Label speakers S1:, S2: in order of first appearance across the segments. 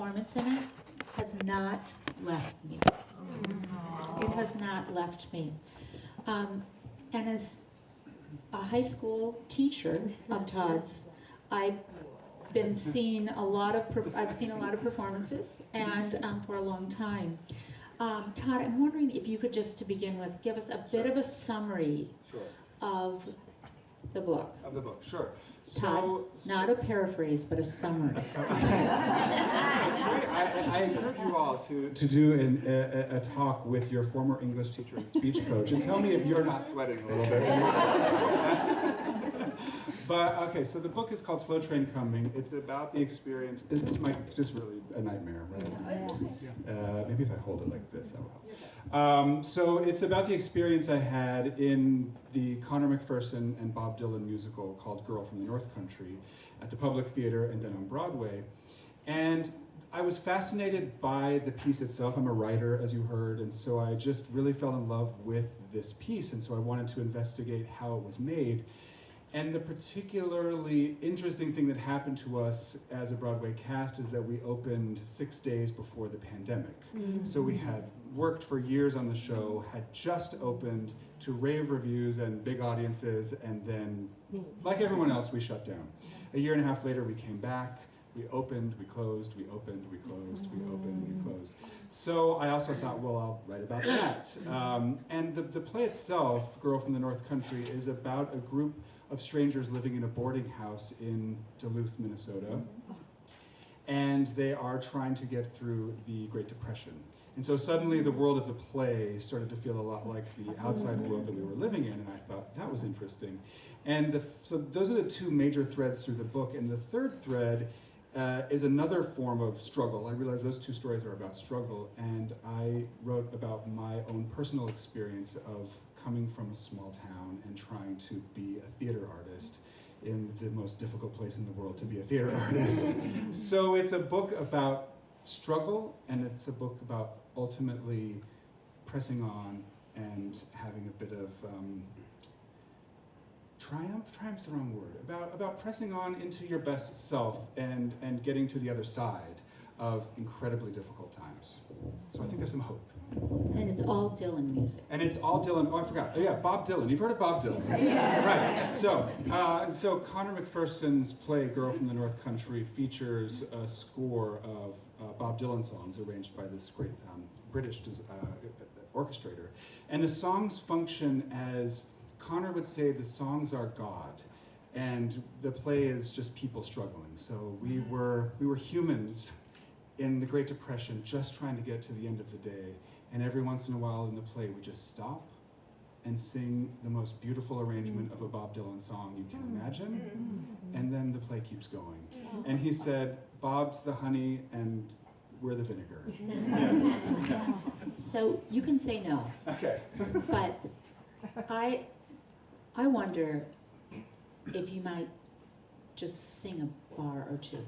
S1: performance in it has not left me. It has not left me. And as a high school teacher of Todd's, I've seen a lot of performances, and for a long time. Todd, I'm wondering if you could just, to begin with, give us a bit of a summary of the book.
S2: Of the book, sure.
S1: Todd, not a paraphrase, but a summary.
S2: It's great. I encourage you all to do a talk with your former English teacher and speech coach and tell me if you're not sweating a little bit. But, okay, so the book is called Slow Train Coming. It's about the experience. This is just really a nightmare, right? Maybe if I hold it like this, that will help. So it's about the experience I had in the Conor McPherson and Bob Dylan musical called Girl from the North Country at the Public Theater and then on Broadway. And I was fascinated by the piece itself. I'm a writer, as you heard, and so I just really fell in love with this piece, and so I wanted to investigate how it was made. And the particularly interesting thing that happened to us as a Broadway cast is that we opened 6 days before the pandemic. So we had worked for years on the show, had just opened to rave reviews and big audiences, and then, like everyone else, we shut down. A year and a half later, we came back. We opened, we closed, we opened, we closed, we opened, we closed. So I also thought, well, I'll write about that. And the play itself, Girl from the North Country, is about a group of strangers living in a boarding house in Duluth, Minnesota. And they are trying to get through the Great Depression. And so suddenly the world of the play started to feel a lot like the outside world that we were living in, and I thought that was interesting. And so those are the two major threads through the book, and the third thread is another form of struggle. I realized those two stories are about struggle, and I wrote about my own personal experience of coming from a small town and trying to be a theater artist in the most difficult place in the world to be a theater artist. So it's a book about struggle, and it's a book about ultimately pressing on and having a bit of triumph's the wrong word, about pressing on into your best self and getting to the other side of incredibly difficult times. So I think there's some hope.
S1: And it's all Dylan music.
S2: And it's all Dylan. Oh, I forgot. Oh, yeah, Bob Dylan. You've heard of Bob Dylan, right? Right. So Conor McPherson's play Girl from the North Country features a score of Bob Dylan songs arranged by this great British orchestrator. And the songs function as, Conor would say, the songs are God, and the play is just people struggling. So we were humans in the Great Depression, just trying to get to the end of the day. And every once in a while in the play, we just stop and sing the most beautiful arrangement of a Bob Dylan song you can imagine, and then the play keeps going. And he said, Bob's the honey and we're the vinegar. Yeah.
S1: So you can say no.
S2: Okay.
S1: But I wonder if you might just sing a bar or two.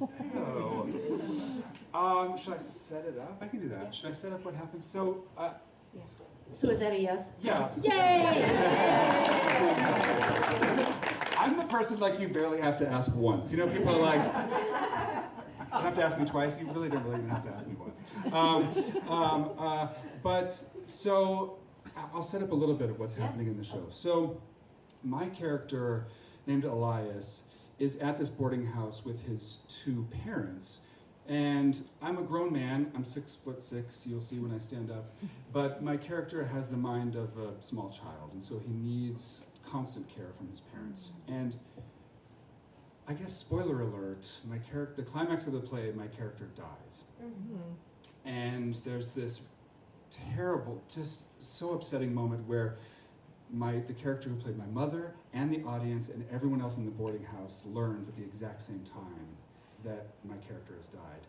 S2: Oh. Should I set it up? I can do that. Should I set up what happens? So,
S1: So is that a yes?
S2: Yeah.
S1: Yay!
S2: I'm the person like you barely have to ask once. You know, people are like, you don't have to ask me twice. You really don't even have to ask me once. But so I'll set up a little bit of what's happening in the show. So my character, named Elias, is at this boarding house with his two parents. And I'm a grown man, I'm 6'6", you'll see when I stand up, but my character has the mind of a small child, and so he needs constant care from his parents. And I guess, spoiler alert, the climax of the play, my character dies. And there's this terrible, just so upsetting moment where the character who played my mother and the audience and everyone else in the boarding house learns at the exact same time that my character has died.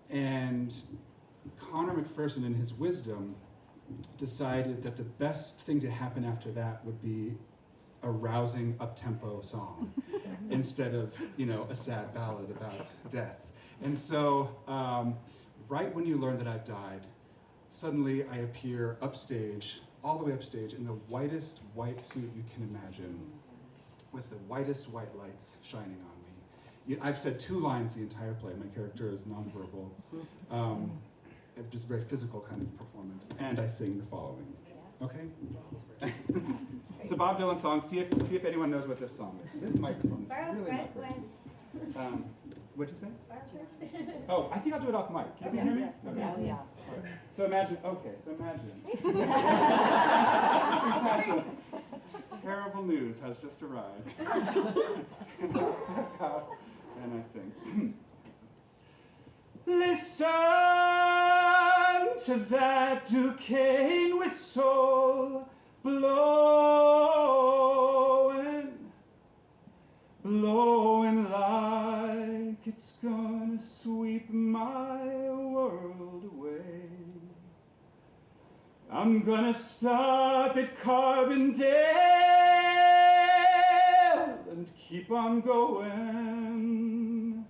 S2: And Conor McPherson, in his wisdom, decided that the best thing to happen after that would be a rousing, up-tempo song instead of, a sad ballad about death. And so, right when you learn that I've died, suddenly I appear upstage, all the way upstage, in the whitest white suit you can imagine, with the whitest white lights shining on me. I've said 2 lines the entire play. My character is nonverbal. Just a very physical kind of performance. And I sing the following. Okay? It's a Bob Dylan song. See if anyone knows what this song is. This microphone is really not great. What'd you say? Oh, I think I'll do it off mic. You can hear me? Okay.
S3: Yeah.
S2: So imagine. Terrible news has just arrived. And I step out and I sing. Listen to that Duquesne whistle blowing like it's gonna sweep my world away. I'm gonna stop at Carbondale and keep on going.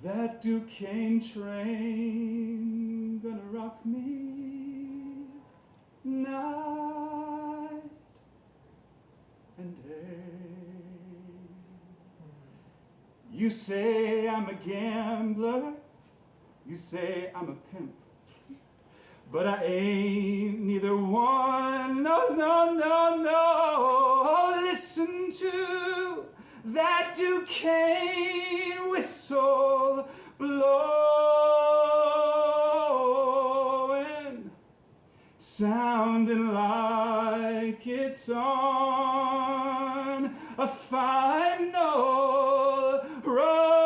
S2: That Duquesne train gonna rock me night and day. You say I'm a gambler, you say I'm a pimp, but I ain't neither one, no. Listen to that Duquesne whistle blowing, sounding like it's on a final run.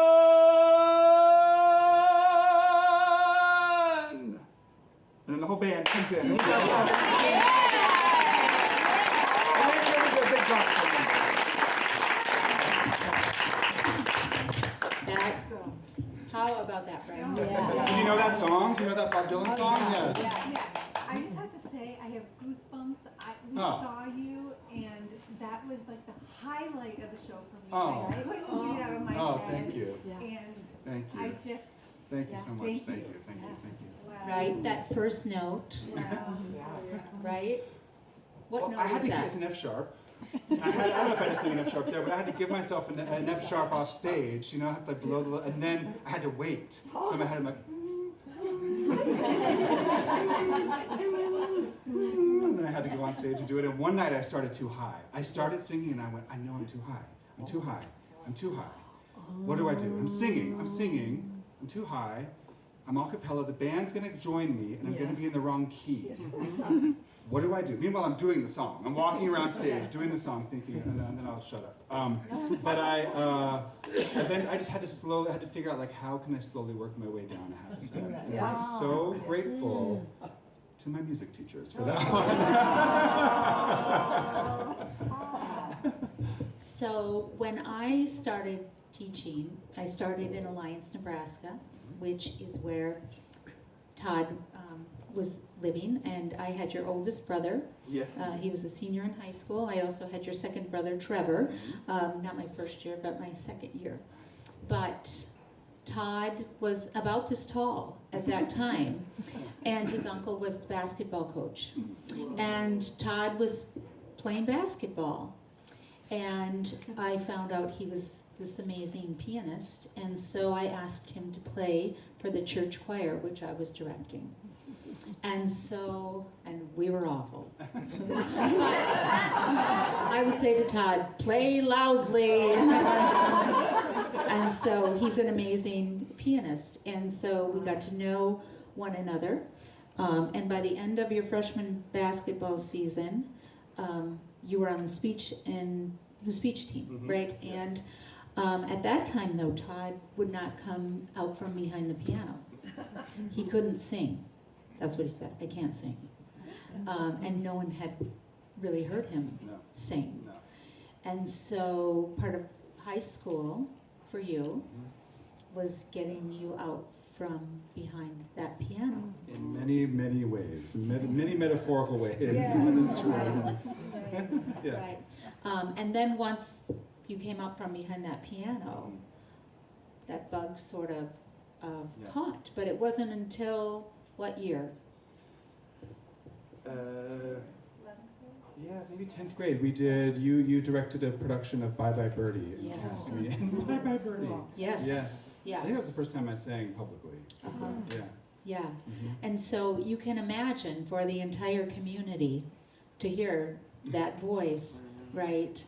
S2: And then the whole band comes in. And
S1: How about that, Brian?
S2: Did you know that song? Do you know that Bob Dylan song? Yes.
S4: I just have to say, I have goosebumps. We saw you, and that was like the highlight of the show for me.
S2: Oh.
S4: I couldn't get it out of my head.
S2: Thank you.
S4: And
S2: Thank you.
S4: I just,
S2: Thank you so much.
S4: Thank
S2: Thank
S4: you.
S2: you. Thank you. Thank you.
S4: wow.
S1: Right, that first note, right? What
S2: Well, I
S1: note
S2: had
S1: is
S2: to
S1: that?
S2: it's an F sharp. I don't know if I just sang an F sharp there, but I had to give myself an F sharp off stage. You know, I had to like blow the, and then I had to wait. So in my head I'm like, and then I had to go on stage and do it. And one night I started too high. I started singing and I went, I know I'm too high. I'm too high. I'm too high. What do I do? I'm singing. I'm too high. I'm a cappella. The band's gonna join me, and I'm gonna be in the wrong key. What do I do? Meanwhile, I'm doing the song. I'm walking around stage doing the song, thinking, and then I'll shut up. But then I just had to figure out like how can I slowly work my way down a half a step. And I'm so grateful to my music teachers for that one.
S1: So when I started teaching, I started in Alliance, Nebraska, which is where Todd was living, and I had your oldest brother.
S2: Yes.
S1: He was a senior in high school. I also had your second brother, Trevor. Not my first year, but my second year. But Todd was about this tall at that time, and his uncle was the basketball coach. And Todd was playing basketball. And I found out he was this amazing pianist, and so I asked him to play for the church choir, which I was directing. And we were awful. I would say to Todd, play loudly. And so he's an amazing pianist. And so we got to know one another. And by the end of your freshman basketball season, you were on the speech team, right?
S2: Yes.
S1: And at that time, though, Todd would not come out from behind the piano. He couldn't sing. That's what he said. I can't sing. And no one had really heard him sing.
S2: No.
S1: And so part of high school for you was getting you out from behind that piano.
S2: In many, many ways, in many metaphorical ways.
S4: Yeah.
S2: That is true. Yeah.
S1: Right. And then once you came out from behind that piano, that bug sort of
S2: Yes.
S1: caught. But it wasn't until what year?
S2: Yeah, maybe 10th grade. We did, you directed a production of Bye Bye Birdie and
S1: Yes.
S2: cast me in Bye Bye Birdie.
S1: Yes.
S2: Yes. I
S1: Yeah.
S2: think that was the first time I sang publicly.
S1: Uh-huh.
S2: Yeah.
S1: Yeah.
S2: Mhm.
S1: And so you can imagine for the entire community to hear that voice, right,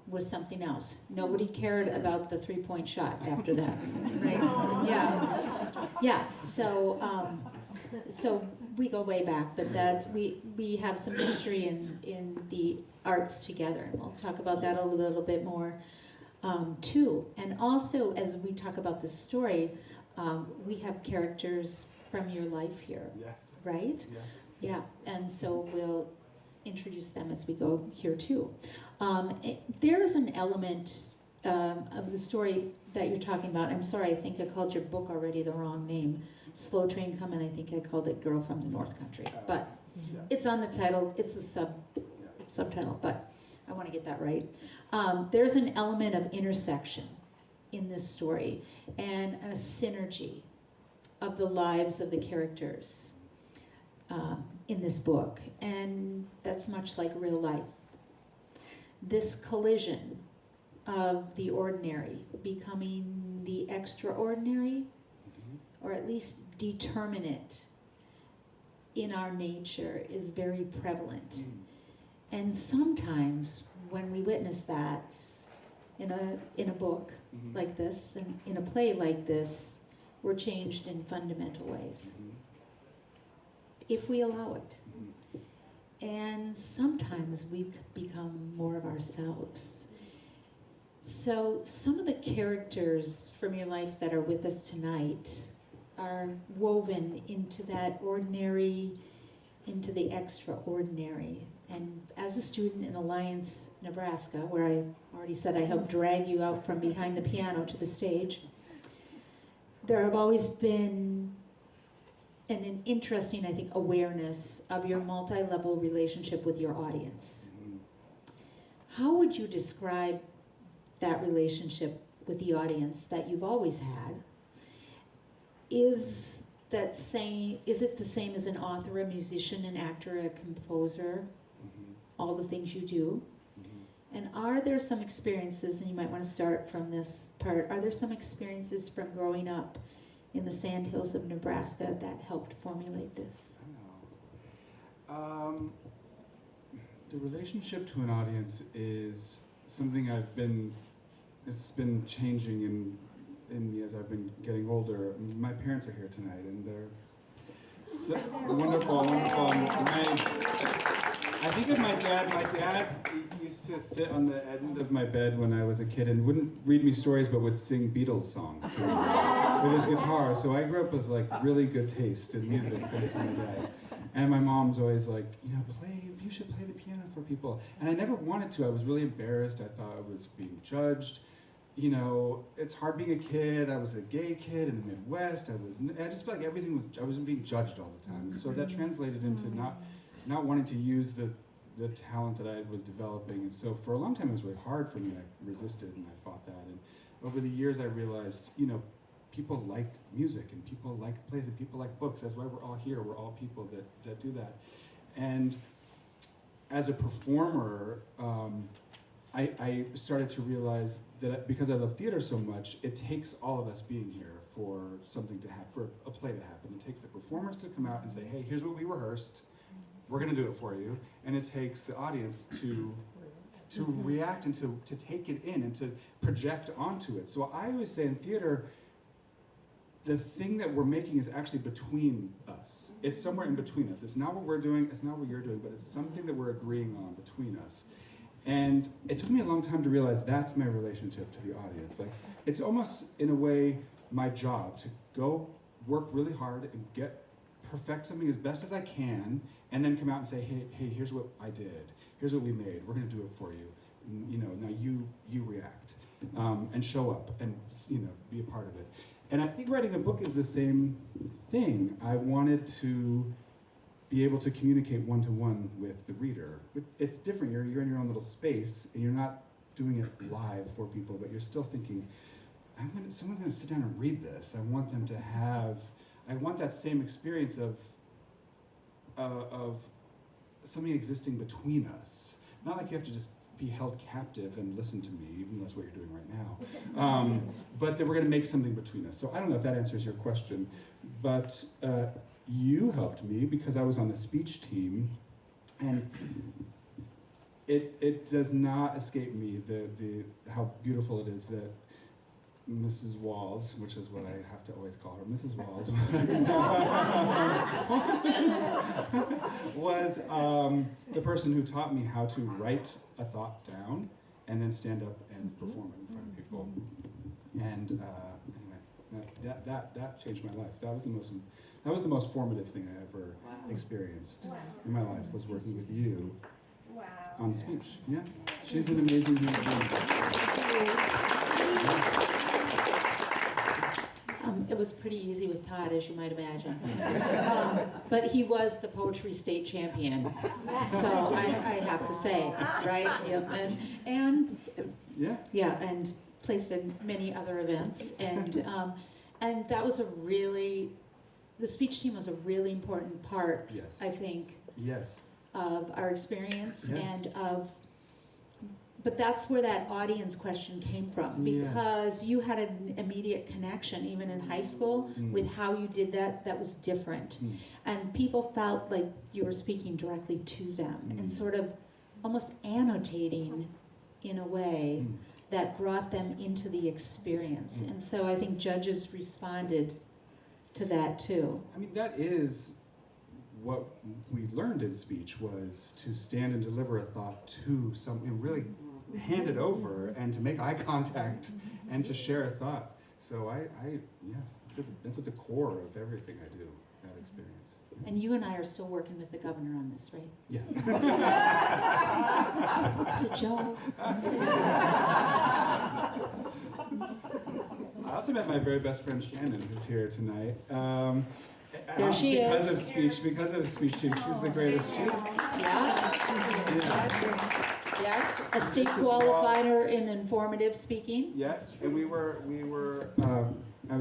S1: was something else. Nobody cared about the 3-point shot after that, right? Yeah. Yeah. So we go way back, but we have some history in the arts together, and we'll talk about that a little bit more too. And also, as we talk about the story, we have characters from your life here,
S2: Yes.
S1: right?
S2: Yes.
S1: Yeah, and so we'll introduce them as we go here too. There is an element of the story that you're talking about. I'm sorry, I think I called your book already the wrong name. Slow Train Comin', I think I called it Girl from the North Country. But
S2: Yeah.
S1: it's on the title, it's a subtitle, but I want to get that right. There's an element of intersection in this story and a synergy of the lives of the characters in this book, and that's much like real life. This collision of the ordinary becoming the extraordinary,
S2: Mhm.
S1: or at least determinate in our nature, is very prevalent.
S2: Mm.
S1: And sometimes when we witness that in a book
S2: Mhm.
S1: like this and in a play like this, we're changed in fundamental ways,
S2: Mhm.
S1: if we allow it.
S2: Mhm.
S1: And sometimes we become more of ourselves. So some of the characters from your life that are with us tonight are woven into that ordinary, into the extraordinary. And as a student in Alliance, Nebraska, where I already said I helped drag you out from behind the piano to the stage, there have always been an interesting, I think, awareness of your multi-level relationship with your audience.
S2: Mhm.
S1: How would you describe that relationship with the audience that you've always had? Is it the same as an author, a musician, an actor, a composer,
S2: Mhm.
S1: all the things you do?
S2: Mhm.
S1: And are there some experiences, and you might want to start from this part, are there some experiences from growing up in the sandhills of Nebraska that helped formulate this?
S2: The relationship to an audience is something it's been changing in me as I've been getting older. My parents are here tonight, and they're so wonderful. I think of my dad. My dad used to sit on the end of my bed when I was a kid and wouldn't read me stories, but would sing Beatles songs to me with his guitar. So I grew up with like really good taste in music thanks to my dad. And my mom's always like, you should play the piano for people. And I never wanted to. I was really embarrassed. I thought I was being judged. It's hard being a kid. I was a gay kid in the Midwest. I just felt like I was being judged all the time. So that translated into not wanting to use the talent that I was developing. And so for a long time it was really hard for me. I resisted and I fought that. And over the years I realized, people like music and people like plays and people like books. That's why we're all here. We're all people that do that. And as a performer, I started to realize that because I love theater so much, it takes all of us being here for something to happen, for a play to happen. It takes the performers to come out and say, hey, here's what we rehearsed. We're going to do it for you. And it takes the audience to react and to take it in and to project onto it. So I always say in theater, the thing that we're making is actually between us. It's somewhere in between us. It's not what we're doing, it's not what you're doing, but it's something that we're agreeing on between us. And it took me a long time to realize that's my relationship to the audience. Like, it's almost, in a way, my job to go work really hard and perfect something as best as I can, and then come out and say, hey, here's what I did. Here's what we made. We're going to do it for you. Now you react and show up and be a part of it. And I think writing a book is the same thing. I wanted to be able to communicate one-to-one with the reader. It's different. You're in your own little space, and you're not doing it live for people, but you're still thinking, someone's going to sit down and read this. I want that same experience of something existing between us. Not like you have to just be held captive and listen to me, even though that's what you're doing right now. But that we're going to make something between us. So I don't know if that answers your question, but you helped me because I was on the speech team, and it does not escape me the how beautiful it is that Mrs. Walz, which is what I have to always call her, Mrs. Walz, was the person who taught me how to write a thought down and then stand up and perform it in front of people. And anyway, that changed my life. That was the most formative thing I ever experienced in my life, was working with you on speech. Yeah, she's an amazing human being.
S1: It was pretty easy with Todd, as you might imagine. But he was the poetry state champion, so I have to say, right? Yep. And and placed in many other events, and that was the speech team was a really important part,
S2: Yes.
S1: I think,
S2: Yes.
S1: of our experience,
S2: Yes.
S1: and but that's where that audience question came from, because you had an immediate connection, even in high school, with how you did that. That was different. And people felt like you were speaking directly to them and sort of almost annotating in a way that brought them into the experience. And so I think judges responded to that too.
S2: I mean, that is what we learned in speech, was to stand and deliver a thought to someone, really hand it over, and to make eye contact and to share a thought. So it's at the core of everything I do, that experience.
S1: And you and I are still working with the governor on this, right?
S2: Yes.
S1: So Joe.
S2: I also met my very best friend Shannon, who's here tonight.
S1: There she
S2: because
S1: is.
S2: Because of speech, she's the greatest.
S1: Yes, a state qualifier in informative speaking.
S2: Yes, and we were. I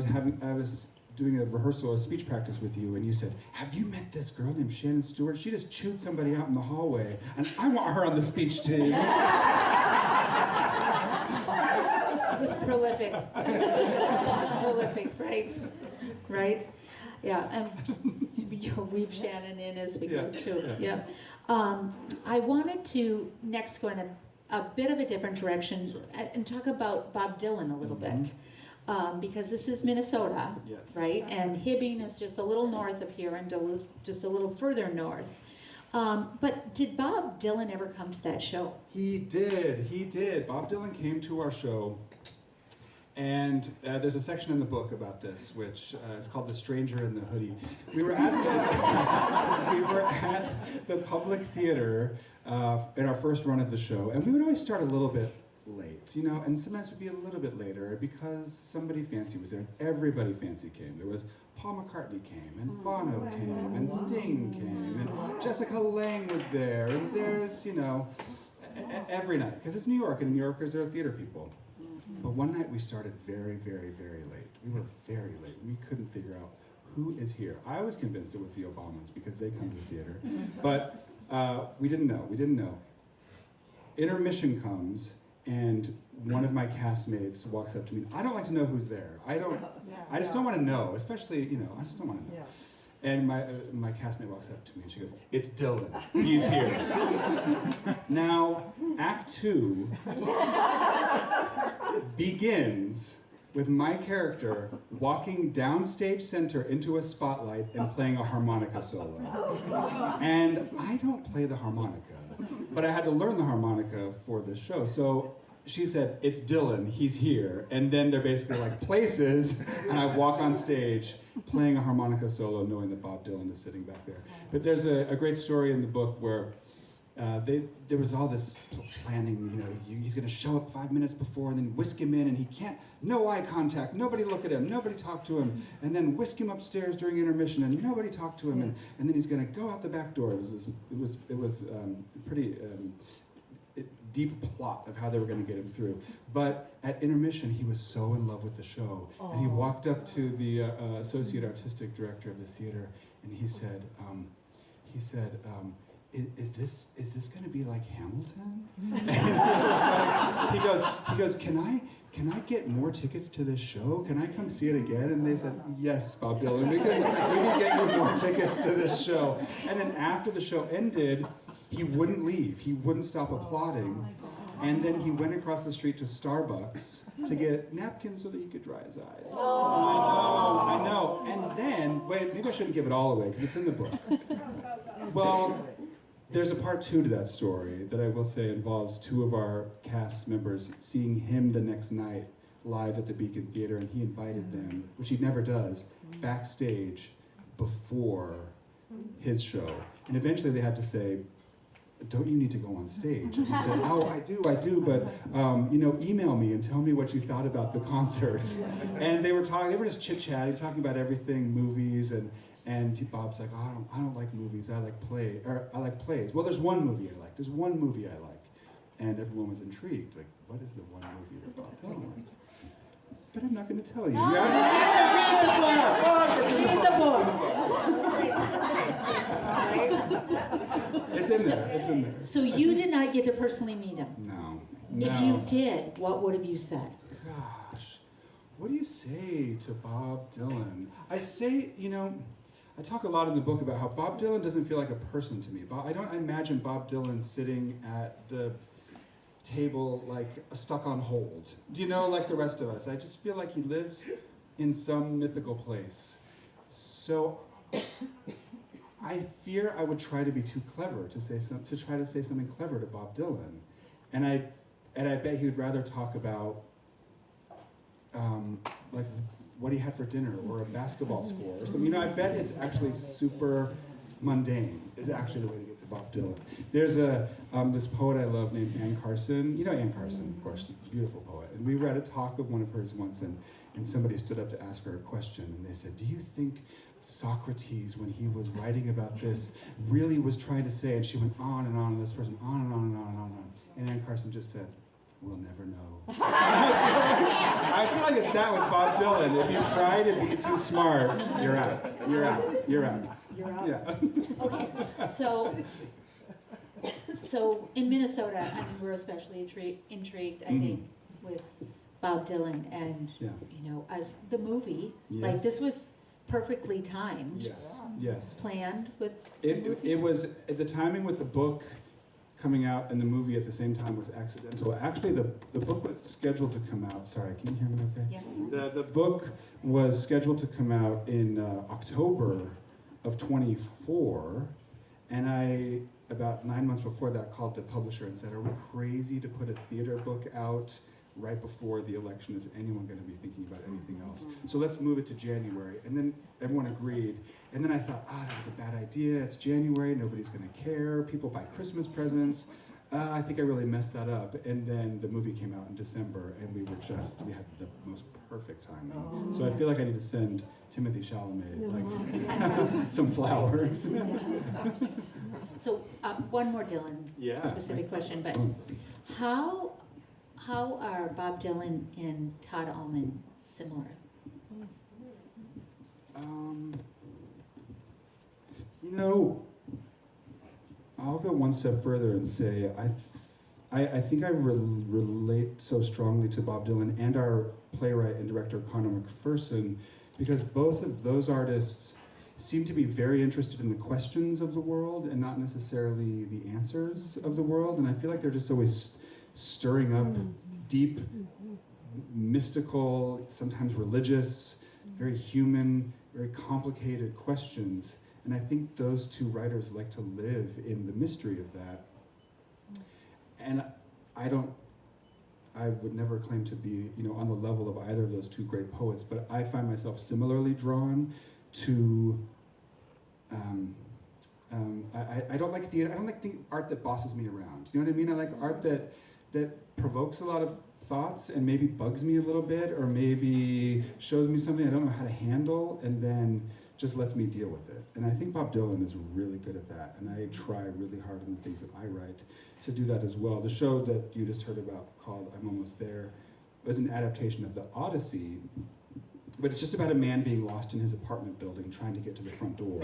S2: was doing a rehearsal, a speech practice with you, and you said, "Have you met this girl named Shannon Stewart? She just chewed somebody out in the hallway, and I want her on the speech team."
S1: It was prolific. Right? Right? Yeah, and you'll weave Shannon in as we go too. Yeah. I wanted to next go in a bit of a different direction and talk about Bob Dylan a little bit. Because this is Minnesota, right? And Hibbing is just a little north of here and just a little further north. But did Bob Dylan ever come to that show?
S2: He did. Bob Dylan came to our show, and there's a section in the book about this, which is called "The Stranger in the Hoodie." We were at the Public Theater in our first run of the show, and we would always start a little bit late, and sometimes we'd be a little bit later because somebody fancy was there. Everybody fancy came. There was Paul McCartney came, and Bono came, and Sting came, and Jessica Lange was there, and there's, every night, because it's New York, and New Yorkers are theater people. But one night we started very, very, very late. We were very late. We couldn't figure out who is here. I was convinced it was the Obamas because they come to the theater, but we didn't know. Intermission comes, and one of my castmates walks up to me. I don't like to know who's there. I just don't want to know, especially, I just don't want to know. And my castmate walks up to me and she goes, "It's Dylan. He's here." Now, Act 2 begins with my character walking downstage center into a spotlight and playing a harmonica solo. And I don't play the harmonica, but I had to learn the harmonica for this show. So she said, "It's Dylan, he's here." And then they're basically like places, and I walk on stage playing a harmonica solo knowing that Bob Dylan is sitting back there. But there's a great story in the book where there was all this planning, he's going to show up 5 minutes before and then whisk him in, and he can't, no eye contact, nobody look at him, nobody talk to him, and then whisk him upstairs during intermission and nobody talk to him, and then he's going to go out the back door. It was pretty deep plot of how they were going to get him through. But at intermission, he was so in love with the show, and he walked up to the associate artistic director of the theater, and he said, is this going to be like Hamilton? And he goes, can I get more tickets to this show? Can I come see it again? And they said, yes, Bob Dylan, we can get you more tickets to this show. And then after the show ended, he wouldn't leave. He wouldn't stop applauding. And then he went across the street to Starbucks to get napkins so that he could dry his eyes. I know. And then, wait, maybe I shouldn't give it all away because it's in the book. Well, there's a part 2 to that story that I will say involves 2 of our cast members seeing him the next night live at the Beacon Theater, and he invited them, which he never does, backstage before his show. And eventually they had to say, don't you need to go on stage? And he said, oh, I do, but email me and tell me what you thought about the concert. And they were just chit-chatting, talking about everything, movies, and Bob's like, oh, I don't like movies, I like plays. Well, there's one movie I like. And everyone was intrigued, like, what is the one movie that Bob Dylan likes? But I'm not going to tell you.
S1: Oh, read the book.
S2: It's in there.
S1: So you did not get to personally meet him?
S2: No.
S1: If you did, what would have you said?
S2: Gosh, what do you say to Bob Dylan? I say, I talk a lot in the book about how Bob Dylan doesn't feel like a person to me. I don't imagine Bob Dylan sitting at the table like stuck on hold. Do you know, like the rest of us? I just feel like he lives in some mythical place. So I fear I would try to be too clever to try to say something clever to Bob Dylan, and I bet he would rather talk about like what he had for dinner or a basketball score or something. I bet it's actually super mundane is actually the way to get to Bob Dylan. There's this poet I love named Anne Carson. You know Anne Carson, of course, beautiful poet. And we read a talk of one of hers once, and somebody stood up to ask her a question, and they said, do you think Socrates, when he was writing about this, really was trying to say, and she went on and on, and this person, on and on and on and on and on. And Anne Carson just said, we'll never know. I feel like it's that with Bob Dylan. If you try to be too smart, you're out. You're out. Yeah.
S1: Okay, so in Minnesota, we're especially intrigued, I think, with Bob Dylan and, as the movie, like this was perfectly timed.
S2: Yes.
S1: Planned with
S2: it was, the timing with the book coming out and the movie at the same time was accidental. Actually, the book was scheduled to come out. Sorry, can you hear me okay?
S1: Yeah.
S2: The book was scheduled to come out in October of 24, and I, about 9 months before that, called the publisher and said, are we crazy to put a theater book out right before the election? Is anyone going to be thinking about anything else? So let's move it to January. And then everyone agreed. And then I thought, that was a bad idea. It's January, nobody's going to care. People buy Christmas presents. I think I really messed that up. And then the movie came out in December, and we had the most perfect timing. So I feel like I need to send Timothy Chalamet some flowers.
S1: So one more Dylan specific question, but how are Bob Dylan and Todd Almond similar?
S2: I'll go one step further and say I think I relate so strongly to Bob Dylan and our playwright and director Connor McPherson, because both of those artists seem to be very interested in the questions of the world and not necessarily the answers of the world. And I feel like they're just always stirring up deep, mystical, sometimes religious, very human, very complicated questions. And I think those two writers like to live in the mystery of that. And I would never claim to be, on the level of either of those two great poets, but I find myself similarly drawn to, I don't like theater, I don't like art that bosses me around. You know what I mean? I like art that provokes a lot of thoughts and maybe bugs me a little bit, or maybe shows me something I don't know how to handle, and then just lets me deal with it. And I think Bob Dylan is really good at that, and I try really hard in the things that I write to do that as well. The show that you just heard about, called I'm Almost There, was an adaptation of the Odyssey, but it's just about a man being lost in his apartment building trying to get to the front door.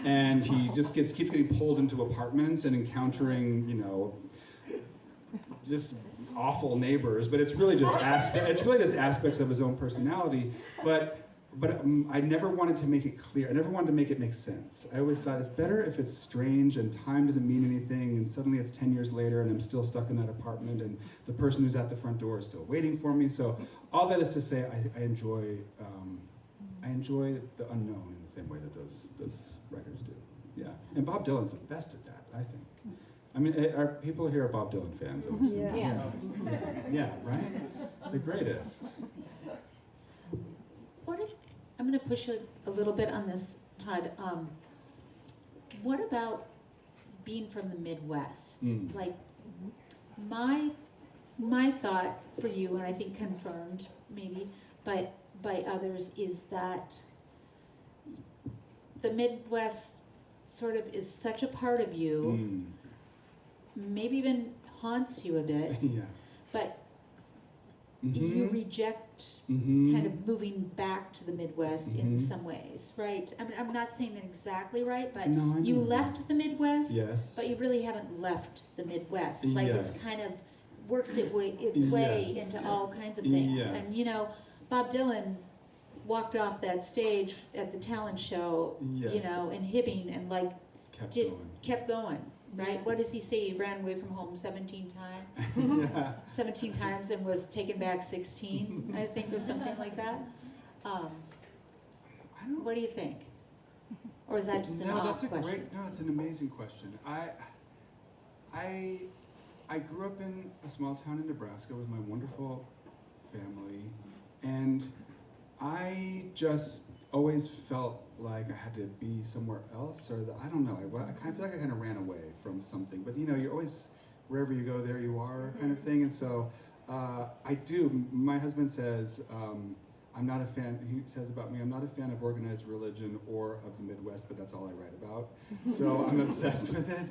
S2: And he just keeps getting pulled into apartments and encountering, just awful neighbors, but it's really just aspects of his own personality. But I never wanted to make it clear. I never wanted to make it make sense. I always thought it's better if it's strange and time doesn't mean anything, and suddenly it's 10 years later and I'm still stuck in that apartment, and the person who's at the front door is still waiting for me. So all that is to say, I enjoy the unknown in the same way that those writers do. Yeah, and Bob Dylan's the best at that, I think. I mean, are people here are Bob Dylan fans?
S1: Yeah.
S2: Yeah, right? The greatest.
S1: I'm going to push you a little bit on this, Todd. What about being from the Midwest? Like, my thought for you, and I think confirmed maybe by others, is that the Midwest sort of is such a part of you, maybe even haunts you a bit,
S2: Yeah.
S1: but you reject kind of moving back to the Midwest in some ways, right? I mean, I'm not saying that exactly right, but
S2: No,
S1: you left the Midwest,
S2: Yes.
S1: but you really haven't left the Midwest. Like
S2: Yes.
S1: it's kind of works its way
S2: Yes.
S1: into all kinds of things.
S2: Yes.
S1: And Bob Dylan walked off that stage at the talent show,
S2: Yes.
S1: in Hibbing and
S2: kept going.
S1: right? What does he say? He ran away from home 17 times.
S2: Yeah.
S1: 17 times and was taken back 16, I think, or something like that. What do you think? Or is that just an off question?
S2: It's an amazing question. I grew up in a small town in Nebraska with my wonderful family, and I just always felt like I had to be somewhere else, or I don't know. I kind of feel like I kind of ran away from something. But you're always, wherever you go, there you are, kind of thing. And so I do. My husband says, I'm not a fan, he says about me, I'm not a fan of organized religion or of the Midwest, but that's all I write about. So I'm obsessed with it.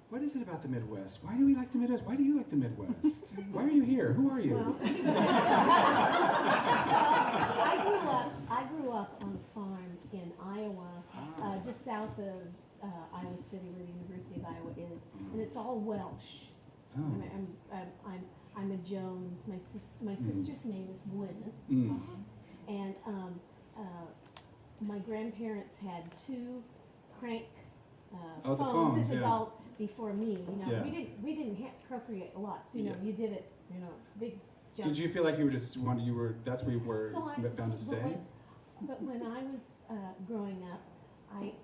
S2: What is it about the Midwest? Why do we like the Midwest? Why do you like the Midwest? Why are you here? Who are you?
S3: Well, I grew up on a farm in Iowa, just south of Iowa City, where the University of Iowa is, and it's all Welsh.
S2: Oh.
S3: I'm a Jones. My sister's name is Gwen, and my grandparents had 2 crank
S2: Oh, the
S3: phones.
S2: phones,
S3: This is
S2: yeah.
S3: all before me.
S2: Yeah.
S3: We didn't procreate a lot, so
S2: Yeah.
S3: you did it. Big jumps.
S2: Did you feel like that's where you were bound to stay?
S3: But when I was growing up, I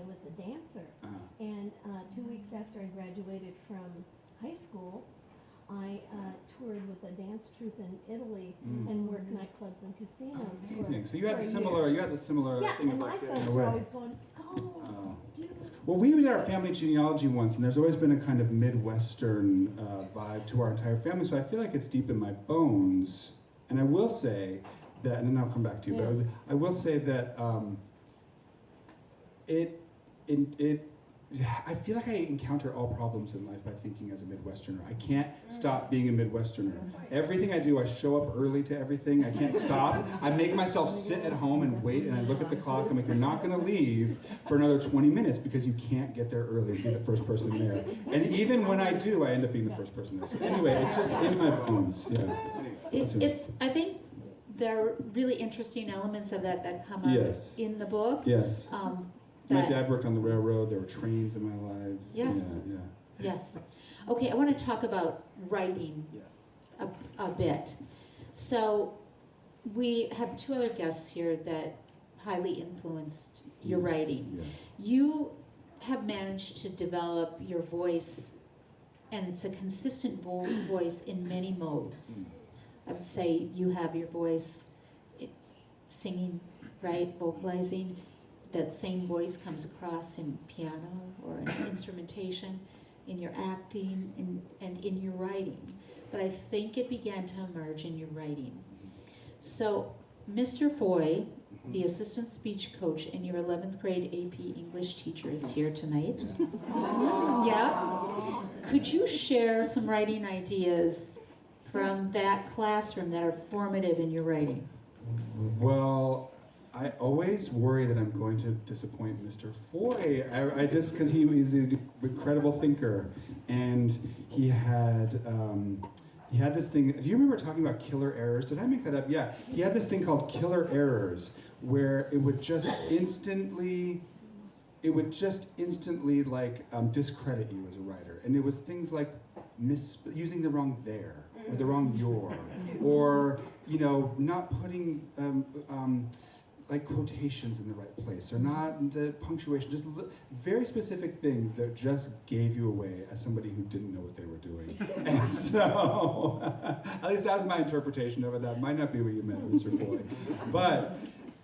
S3: was a dancer, and 2 weeks after I graduated from high school, I toured with a dance troupe in Italy and worked nightclubs and casinos.
S2: Amazing. So you
S3: for
S2: had
S3: a
S2: the
S3: year.
S2: similar
S3: Yeah,
S2: thing
S3: and
S2: of
S3: my
S2: like getting
S3: folks were
S2: away.
S3: always going, go, do it.
S2: Well, we did our family genealogy once, and there's always been a kind of Midwestern vibe to our entire family, so I feel like it's deep in my bones. And I will say that, and then I'll come back to you, but I will say that I feel like I encounter all problems in life by thinking as a Midwesterner. I can't stop being a Midwesterner. Everything I do, I show up early to everything. I can't stop. I make myself sit at home and wait, and I look at the clock. I'm like, you're not going to leave for another 20 minutes because you can't get there early and be the first person there. And even when I do, I end up being the first person there. So anyway, it's just in my bones. Yeah.
S1: I think there are really interesting elements of that come up
S2: Yes.
S1: in the book.
S2: Yes. My dad worked on the railroad. There were trains in my life.
S1: Yes.
S2: Yeah.
S1: Yes. Okay, I want to talk about writing
S2: Yes.
S1: a bit. So we have 2 other guests here that highly influenced your writing.
S2: Yes.
S1: You have managed to develop your voice, and it's a consistent voice in many modes. I would say you have your voice singing, right, vocalizing. That same voice comes across in piano or in instrumentation, in your acting, and in your writing. But I think it began to emerge in your writing. So, Mr. Foy, the assistant speech coach and your 11th grade AP English teacher, is here tonight. Yeah? Could you share some writing ideas from that classroom that are formative in your writing?
S2: Well, I always worry that I'm going to disappoint Mr. Foy. I just, because he's an incredible thinker, and he had this thing. Do you remember talking about killer errors? Did I make that up? Yeah. He had this thing called killer errors, where it would just instantly like discredit you as a writer, and it was things like using the wrong there or the wrong your, or not putting like quotations in the right place, or not the punctuation, just very specific things that just gave you away as somebody who didn't know what they were doing. And so, at least that was my interpretation of it. That might not be what you meant, Mr. Foy. But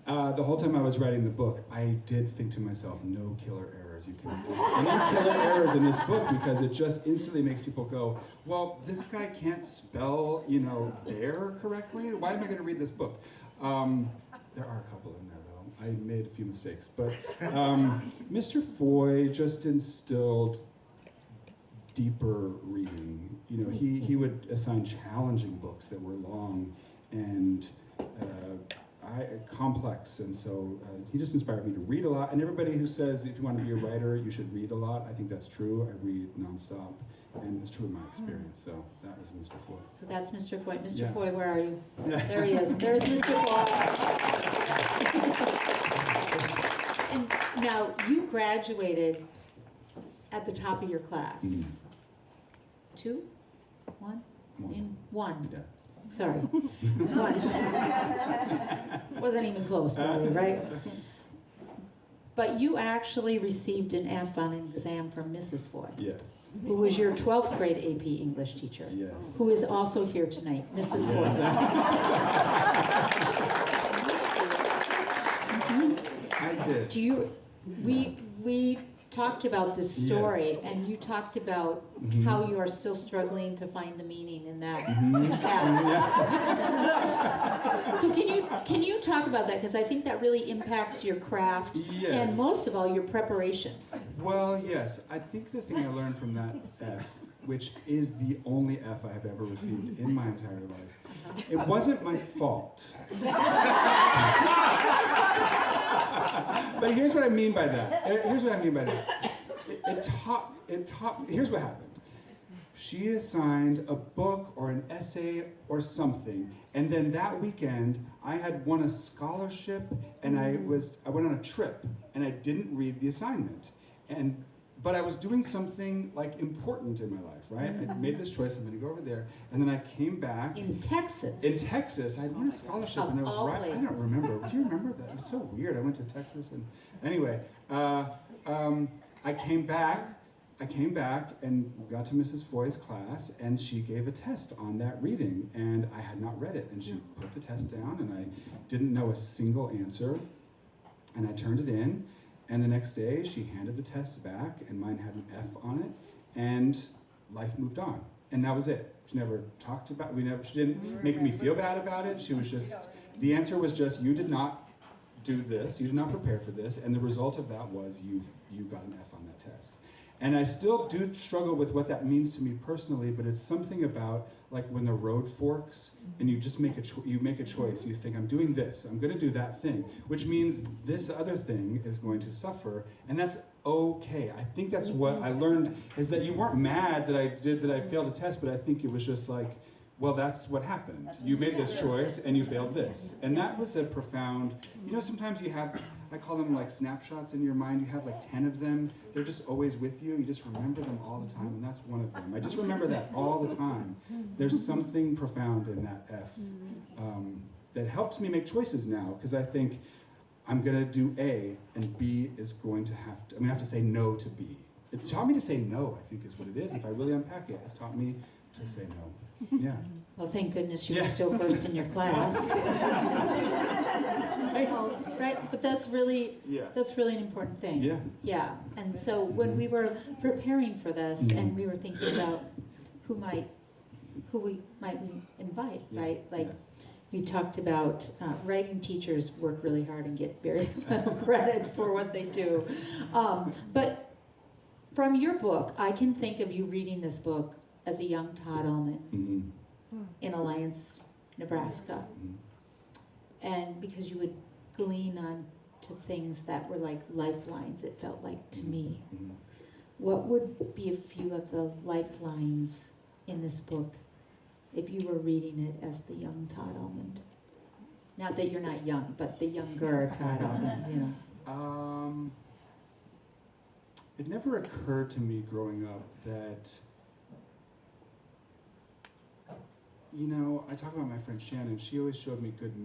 S2: the whole time I was writing the book, I did think to myself, no killer errors. You can do any killer errors in this book, because it just instantly makes people go, well, this guy can't spell, there correctly. Why am I going to read this book? There are a couple in there, though. I made a few mistakes. But Mr. Foy just instilled deeper reading. He would assign challenging books that were long and complex. And so he just inspired me to read a lot. And everybody who says, if you want to be a writer, you should read a lot, I think that's true. I read nonstop. And it's true in my experience, so that was Mr. Foy.
S1: So that's Mr. Foy. Mr.
S2: Yeah.
S1: Foy, where are you? There he is. There's Mr. Foy. And now, you graduated at the top of your class.
S2: Mhm.
S1: 2? 1?
S2: One.
S1: 1.
S2: Yeah.
S1: Sorry. 1. Wasn't even close, probably, right? But you actually received an F on an exam from Mrs. Foy,
S2: Yes.
S1: who was your 12th grade AP English teacher,
S2: Yes.
S1: who is also here tonight, Mrs. Foy.
S2: I did.
S1: Do you, we talked about this story,
S2: Yes.
S1: and you talked about
S2: Mhm.
S1: how you are still struggling to find the meaning in that
S2: Mhm.
S1: F. So can you talk about that? Because I think that really impacts your craft,
S2: Yes.
S1: and most of all, your preparation.
S2: Well, yes. I think the thing I learned from that F, which is the only F I have ever received in my entire life, it wasn't my fault. But here's what I mean by that. Here's what happened. She assigned a book or an essay or something, and then that weekend I had won a scholarship, and I went on a trip, and I didn't read the assignment, but I was doing something like important in my life, right? I made this choice. I'm going to go over there, and then I came back.
S1: In Texas.
S2: In Texas, I won a scholarship,
S1: Of
S2: and I was
S1: all
S2: right. I
S1: places.
S2: don't remember. Do you remember that? It was so weird. I went to Texas, and anyway, I came back and got to Mrs. Foy's class, and she gave a test on that reading, and I had not read it, and she put the test down, and I didn't know a single answer, and I turned it in, and the next day she handed the test back, and mine had an F on it, and life moved on, and that was it. She never talked about she didn't make me feel bad about it. She was just, the answer was just, you did not do this, you did not prepare for this, and the result of that was you got an F on that test. And I still do struggle with what that means to me personally, but it's something about like when the road forks and you just make a choice. You think, I'm doing this, I'm going to do that thing, which means this other thing is going to suffer, and that's okay. I think that's what I learned, is that you weren't mad that I failed a test, but I think it was just like, well, that's what happened. You made this choice and you failed this. And that was a profound, sometimes you have, I call them like snapshots in your mind. You have like 10 of them. They're just always with you. You just remember them all the time, and that's one of them. I just remember that all the time. There's something profound in that F that helps me make choices now, because I think I'm going to do A, and B is going to I'm going to have to say no to B. It's taught me to say no, I think is what it is. If I really unpack it, it's taught me to say no. Yeah.
S1: Well, thank goodness you were
S2: Yeah.
S1: still first in your class. Right, but that's really an important thing.
S2: Yeah.
S1: Yeah, and so when we were preparing for this, and we were thinking about who we might invite,
S2: Yeah.
S1: right? Like,
S2: Yes.
S1: we talked about writing teachers work really hard and get very little credit for what they do. But from your book, I can think of you reading this book as a young Todd Almond.
S2: Mm-hmm.
S1: in Alliance, Nebraska. And because you would glean on to things that were like lifelines, it felt like to me. What would be a few of the lifelines in this book if you were reading it as the young Todd Almond? Not that you're not young, but the younger Todd Almond, you know.
S2: It never occurred to me growing up that, you know, I talk about my friend Shannon. She always showed me good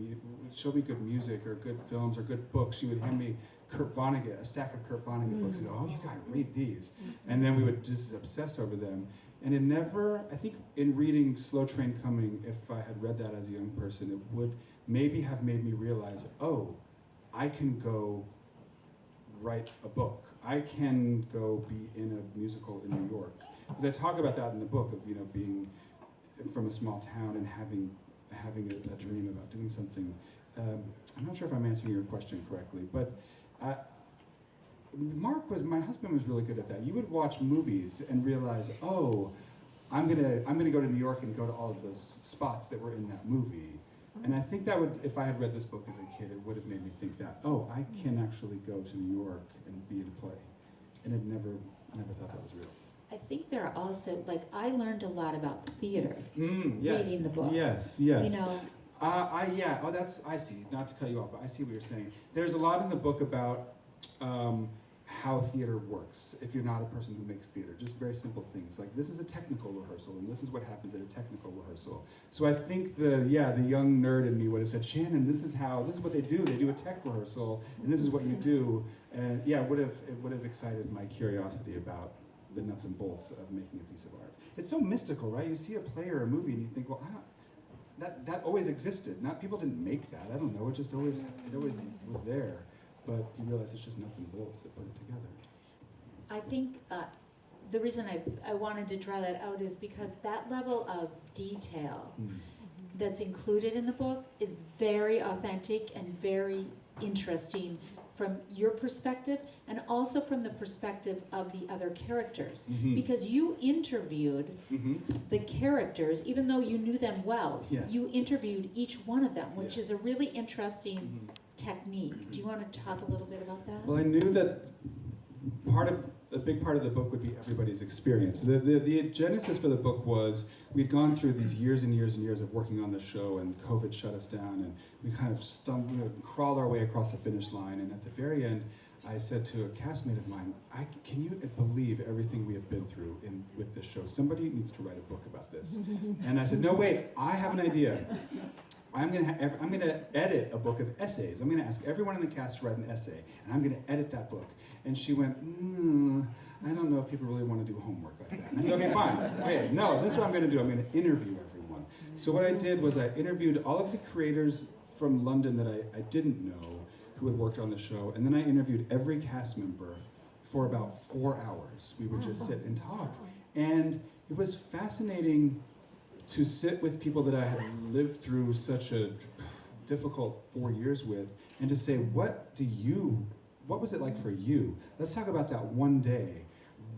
S2: music or good films or good books. She would hand me Kurt Vonnegut, a stack of Kurt Vonnegut books, and go, "Oh, you got to read these," and then we would just obsess over them. And it never, I think, in reading Slow Train Coming, if I had read that as a young person, it would maybe have made me realize, oh, I can go write a book. I can go be in a musical in New York. Because I talk about that in the book of, you know, being from a small town and having a dream about doing something. I'm not sure if I'm answering your question correctly, but my husband was really good at that. You would watch movies and realize, oh, I'm gonna go to New York and go to all of those spots that were in that movie. And I think that would, if I had read this book as a kid, it would have made me think that, oh, I can actually go to New York and be in a play. And I never thought that was real.
S1: I think there are also, like, I learned a lot about theater
S2: Yes.
S1: reading the book.
S2: Yes.
S1: You know,
S2: I see, not to cut you off, but I see what you're saying. There's a lot in the book about how theater works if you're not a person who makes theater. Just very simple things, like this is a technical rehearsal, and this is what happens at a technical rehearsal. So I think the young nerd in me would have said, Shannon, this is what they do. They do a tech rehearsal, and this is what you do. And yeah, it would have excited my curiosity about the nuts and bolts of making a piece of art. It's so mystical, right? You see a play or a movie, and you think, well, that always existed. Not people didn't make that. I don't know. It always was there. But you realize it's just nuts and bolts that put it together.
S1: I think the reason I wanted to draw that out is because that level of detail that's included in the book is very authentic and very interesting from your perspective and also from the perspective of the other characters. Because you interviewed the characters, even though you knew them well,
S2: Yes.
S1: you interviewed each one of them, which
S2: Yes.
S1: is a really interesting technique. Do you want to talk a little bit about that?
S2: Well, I knew that a big part of the book would be everybody's experience. The genesis for the book was we'd gone through these years and years and years of working on the show, and COVID shut us down, and we kind of crawled our way across the finish line. And at the very end, I said to a castmate of mine, "Can you believe everything we have been through with this show? Somebody needs to write a book about this." And I said, "No, wait, I have an idea. I'm gonna edit a book of essays. I'm gonna ask everyone in the cast to write an essay, and I'm gonna edit that book." And she went, "I don't know if people really want to do homework like that." And I said, "Okay, fine. Okay, no, this is what I'm gonna do. I'm gonna interview everyone." So what I did was I interviewed all of the creators from London that I didn't know who had worked on the show, and then I interviewed every cast member for about 4 hours. We would just sit and talk, and it was fascinating to sit with people that I had lived through such a difficult 4 years with, and to say, what was it like for you? Let's talk about that one day.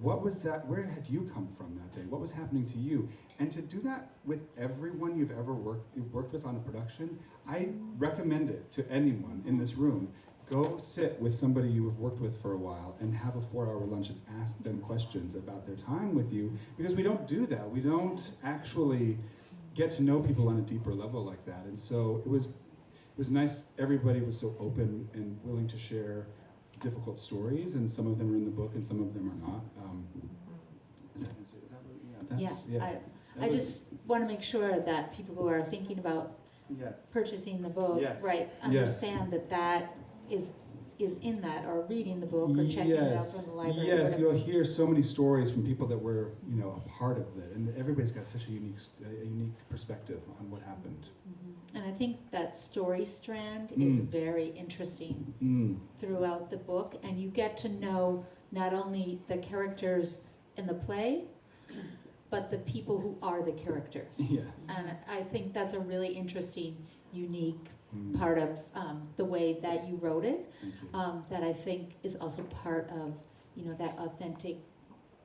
S2: What was that, where had you come from that day? What was happening to you? And to do that with everyone you've ever worked with on a production, I recommend it to anyone in this room. Go sit with somebody you have worked with for a while and have a 4-hour lunch and ask them questions about their time with you, because we don't do that. We don't actually get to know people on a deeper level like that. And so it was nice. Everybody was so open and willing to share difficult stories, and some of them are in the book and some of them are not. I
S1: just want to make sure that people who are thinking about purchasing the book, right, understand that is in that, or reading the book, or checking it out from the library.
S2: Yes, you'll hear so many stories from people that were, a part of it, and everybody's got such a unique perspective on what happened.
S1: And I think that story strand is very interesting throughout the book, and you get to know not only the characters in the play, but the people who are the characters.
S2: Yes.
S1: And I think that's a really interesting, unique part of the way that you wrote it, that I think is also part of, that authentic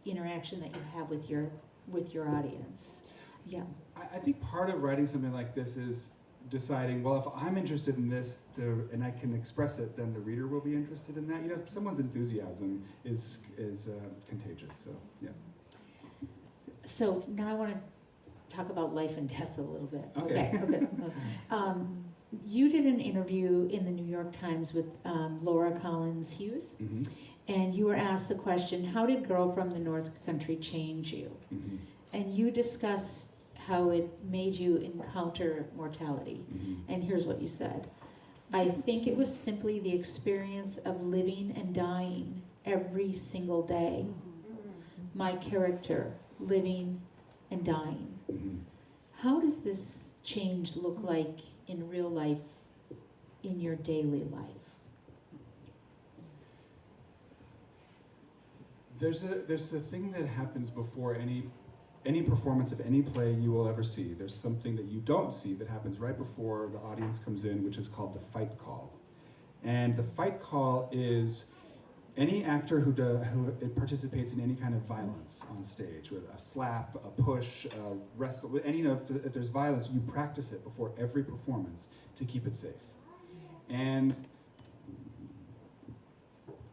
S1: interaction that you have with your audience. Yeah.
S2: I think part of writing something like this is deciding, well, if I'm interested in this, and I can express it, then the reader will be interested in that. You know, someone's enthusiasm is contagious. So yeah.
S1: So now I want to talk about life and death a little bit.
S2: Okay.
S1: Okay. You did an interview in the New York Times with Laura Collins Hughes,
S2: Mm-hmm.
S1: and you were asked the question, "How did Girl from the North Country change you?"
S2: Mm-hmm.
S1: And you discussed how it made you encounter mortality.
S2: Mm-hmm.
S1: And here's what you said: "I think it was simply the experience of living and dying every single day. My character, living and dying."
S2: Mm-hmm.
S1: How does this change look like in real life, in your daily life?
S2: There's a thing that happens before any performance of any play you will ever see. There's something that you don't see that happens right before the audience comes in, which is called the fight call. And the fight call is any actor who participates in any kind of violence on stage, with a slap, a push, a wrestle, if there's violence, you practice it before every performance to keep it safe. And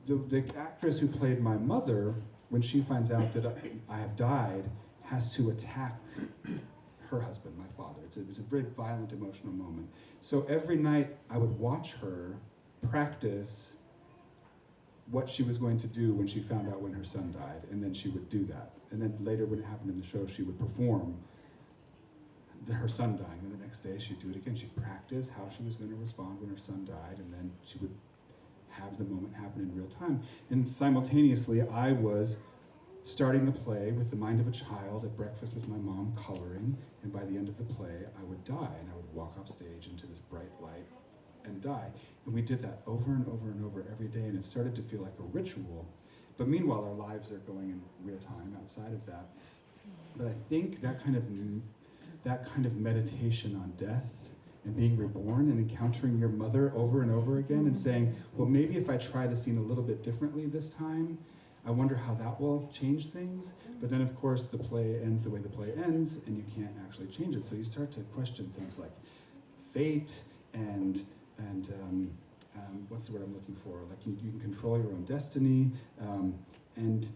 S2: the actress who played my mother, when she finds out that I have died, has to attack her husband, my father. It's a very violent, emotional moment. So every night I would watch her practice what she was going to do when she found out when her son died, and then she would do that. And then later, when it happened in the show, she would perform her son dying, and the next day she'd do it again. She'd practice how she was going to respond when her son died, and then she would have the moment happen in real time. And simultaneously, I was starting the play with the mind of a child at breakfast with my mom, coloring, and by the end of the play, I would die, and I would walk off stage into this bright light and die. And we did that over and over and over every day, and it started to feel like a ritual. But meanwhile, our lives are going in real time outside of that. But I think that kind of meditation on death and being reborn and encountering your mother over and over again and saying, well, maybe if I try the scene a little bit differently this time, I wonder how that will change things. But then, of course, the play ends the way the play ends, and you can't actually change it. So you start to question things like fate and what's the word I'm looking for? Like you can control your own destiny, and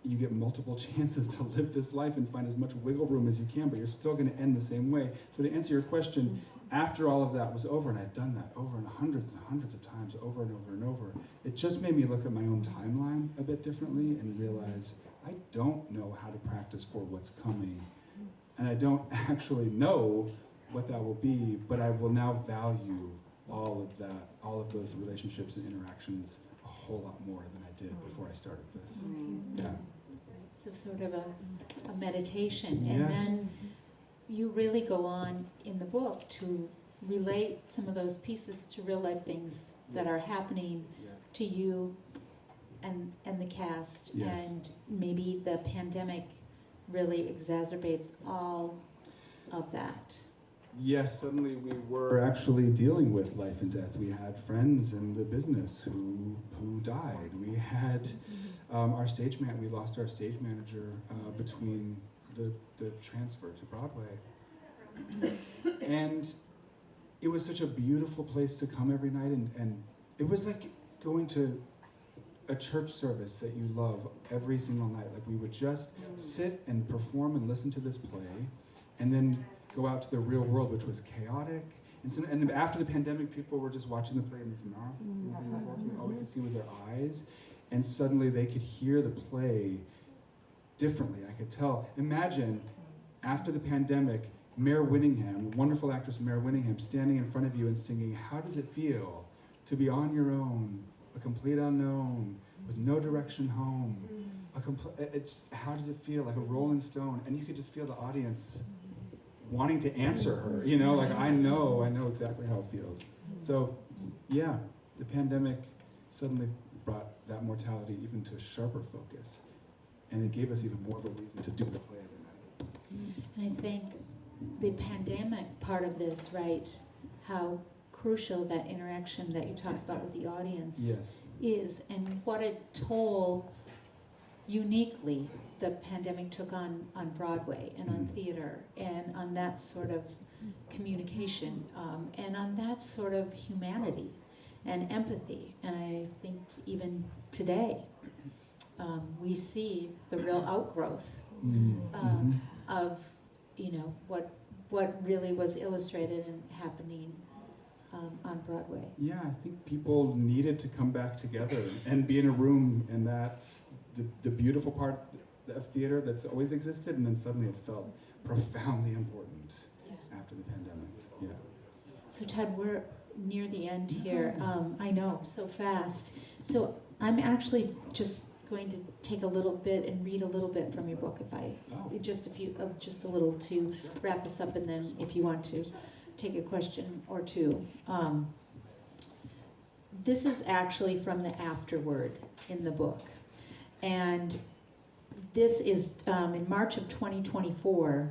S2: you get multiple chances to live this life and find as much wiggle room as you can, but you're still going to end the same way. So to answer your question, after all of that was over, and I'd done that over and hundreds of times, over and over and over, it just made me look at my own timeline a bit differently and realize I don't know how to practice for what's coming, and I don't actually know what that will be, but I will now value all of those relationships and interactions a whole lot more than I did before I started this. Yeah.
S1: So sort of a meditation.
S2: Yes.
S1: And then you really go on in the book to relate some of those pieces to real life things that are happening
S2: Yes.
S1: to you and the cast.
S2: Yes.
S1: And maybe the pandemic really exacerbates all of that.
S2: Yes, suddenly we were actually dealing with life and death. We had friends in the business who died. We had our stage man. We lost our stage manager between the transfer to Broadway, and it was such a beautiful place to come every night, and it was like going to a church service that you love every single night. Like we would just sit and perform and listen to this play, and then go out to the real world, which was chaotic. And then after the pandemic, people were just watching the play in their mouth. All we could see was their eyes. And suddenly they could hear the play differently. I could tell. Imagine, after the pandemic, Mare Winningham, wonderful actress Mare Winningham, standing in front of you and singing, how does it feel to be on your own, a complete unknown, with no direction home? How does it feel? Like a rolling stone. And you could just feel the audience wanting to answer her, like I know exactly how it feels. So, yeah, the pandemic suddenly brought that mortality even to a sharper focus, and it gave us even more of a reason to do the play every night.
S1: And I think the pandemic part of this, right, how crucial that interaction that you talked about with the audience
S2: Yes.
S1: is, and what a toll uniquely the pandemic took on Broadway and on theater and on that sort of communication, and on that sort of humanity and empathy. And I think even today, we see the real outgrowth of, what really was illustrated and happening on Broadway.
S2: Yeah, I think people needed to come back together and be in a room, and that's the beautiful part of theater that's always existed, and then suddenly it felt profoundly important after the pandemic. Yeah.
S1: So Todd, we're near the end here. I know, so fast. So I'm actually just going to take a little bit and read a little bit from your book, if I, just a little to wrap us up, and then if you want to take a question or two. This is actually from the afterword in the book. And this is in March of 2024,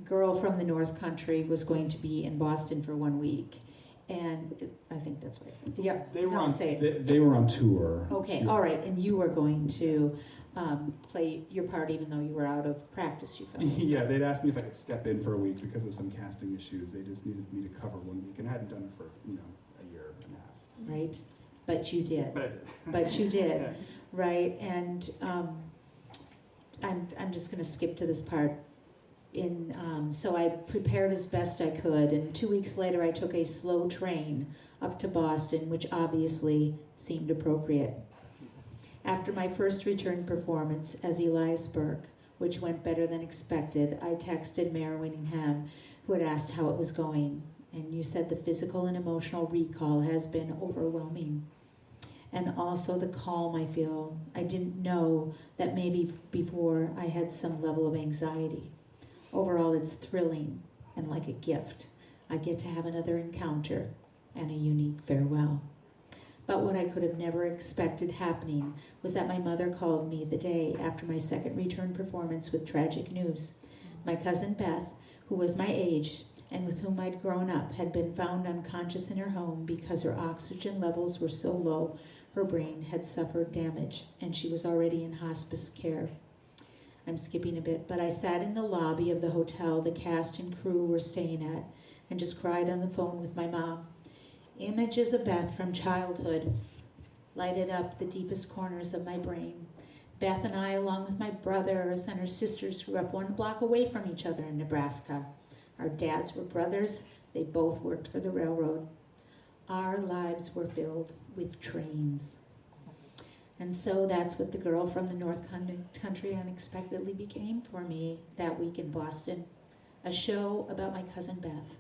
S1: Girl from the North Country was going to be in Boston for 1 week. And I think that's right. Yeah,
S2: They were
S1: they
S2: were on tour.
S1: Okay,
S2: Yeah.
S1: all right. And you were going to play your part even though you were out of practice, you felt.
S2: Yeah, they'd asked me if I could step in for a week because of some casting issues. They just needed me to cover 1 week, and I hadn't done it for, a year and a half.
S1: Right? But you did.
S2: But I did.
S1: But you did.
S2: Yeah.
S1: Right? And I'm just going to skip to this part. So I prepared as best I could, and 2 weeks later I took a slow train up to Boston, which obviously seemed appropriate. After my first return performance as Elias Burke, which went better than expected, I texted Mayor Winningham, who had asked how it was going, and you said the physical and emotional recall has been overwhelming. And also the calm I feel. I didn't know that maybe before I had some level of anxiety. Overall, it's thrilling and like a gift. I get to have another encounter and a unique farewell. But what I could have never expected happening was that my mother called me the day after my second return performance with tragic news. My cousin Beth, who was my age and with whom I'd grown up, had been found unconscious in her home because her oxygen levels were so low her brain had suffered damage, and she was already in hospice care. I'm skipping a bit, but I sat in the lobby of the hotel the cast and crew were staying at and just cried on the phone with my mom. Images of Beth from childhood lighted up the deepest corners of my brain. Beth and I, along with my brothers and her sisters, grew up 1 block away from each other in Nebraska. Our dads were brothers. They both worked for the railroad. Our lives were filled with trains. And so that's what the Girl from the North Country unexpectedly became for me that week in Boston. A show about my cousin Beth.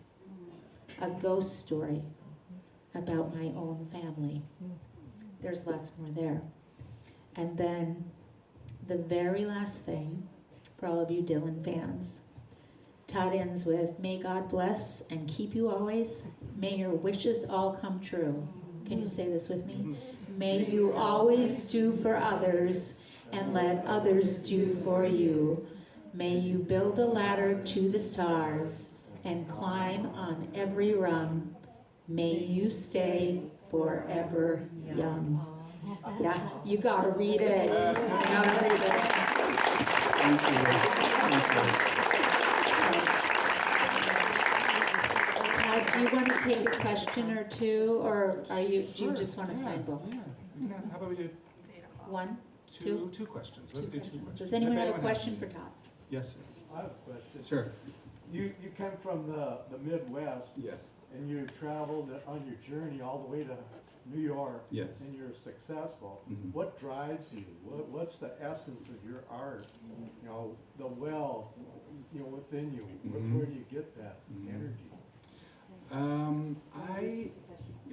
S1: A ghost story about my own family. There's lots more there. And then the very last thing, for all of you Dylan fans, Todd ends with, may God bless and keep you always. May your wishes all come true. Can you say this with me? May you always do for others and let others do for you. May you build a ladder to the stars and climb on every rung. May you stay forever young. Yeah, you gotta read it. You gotta read it.
S2: Thank you.
S1: Do you want to take a question or two, or do you just want to sign books?
S2: Yeah. How about we do
S1: One?
S2: two questions? What if we do 2 questions?
S1: Does anyone
S2: If
S1: have a
S2: has
S1: question
S2: any.
S1: for Todd?
S2: Yes, sir.
S5: I have a question.
S2: Sure.
S5: You come from the Midwest,
S2: Yes.
S5: and you traveled on your journey all the way to New York.
S2: Yes.
S5: And you're successful.
S2: Mhm.
S5: What drives you? What's the essence of your art? The well, within you.
S2: Mhm.
S5: Where do you get that
S2: Mhm.
S5: energy?